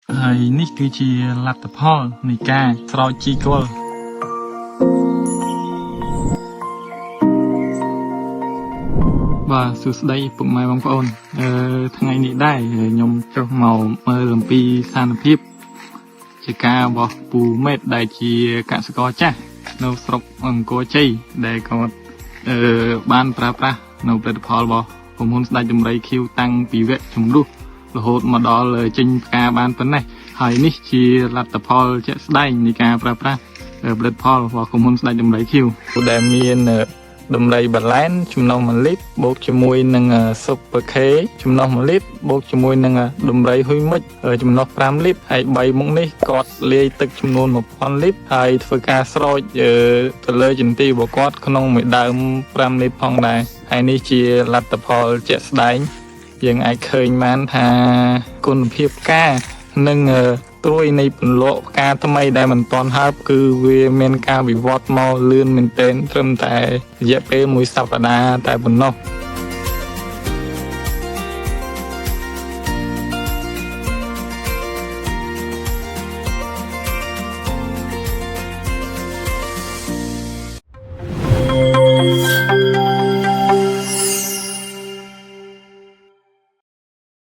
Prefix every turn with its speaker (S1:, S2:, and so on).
S1: ហើយនេះគឺជាលទ្ធផលនៃការស្រោចជីគល់បាទសួស្តីពុកម៉ែបងប្អូនថ្ងៃនេះដែរខ្ញុំចុះមកមើលអំពីស្ថានភាពជាការរបស់ពូមេតដែលជាកសិករចាស់នៅស្រុកអង្គរជ័យដែលគាត់បានប្រើប្រាស់នៅផលិតផលរបស់ក្រុមហ៊ុនស្ដេចដំរីឃីវតាំងពីវគ្គជំរុះរហូតមកដល់ចេញផ្កាបានប៉ុណ្ណេះហើយនេះជាលទ្ធផលជាក់ស្ដែងនៃការប្រើប្រាស់ផលិតផលរបស់ក្រុមហ៊ុនស្ដេចដំរីឃីវដែលមានដំរីបាឡែនចំណុះ1លីត្របូកជាមួយនឹងស៊ុបពើខេចំណុះ1លីត្របូកជាមួយនឹងដំរីហ៊ុយមុចចំណុះ5លីត្រហើយ3មុខនេះគាត់លាយទឹកចំនួន1000លីត្រហើយធ្វើការស្រោចទៅលើចន្ទីរបស់គាត់ក្នុងមួយដើម5លីត្រផងដែរហើយនេះជាលទ្ធផលជាក់ស្ដែងយើងអាចឃើញបានថាគុណភាពផ្កានិងត្រួយនៃពន្លកផ្កាថ្មីដែលមិនទាន់ហើបគឺវាមានការវិវត្តមកលឿនមែនទែនត្រឹមតែរយៈពេល1សប្តាហ៍តែប៉ុណ្ណោះ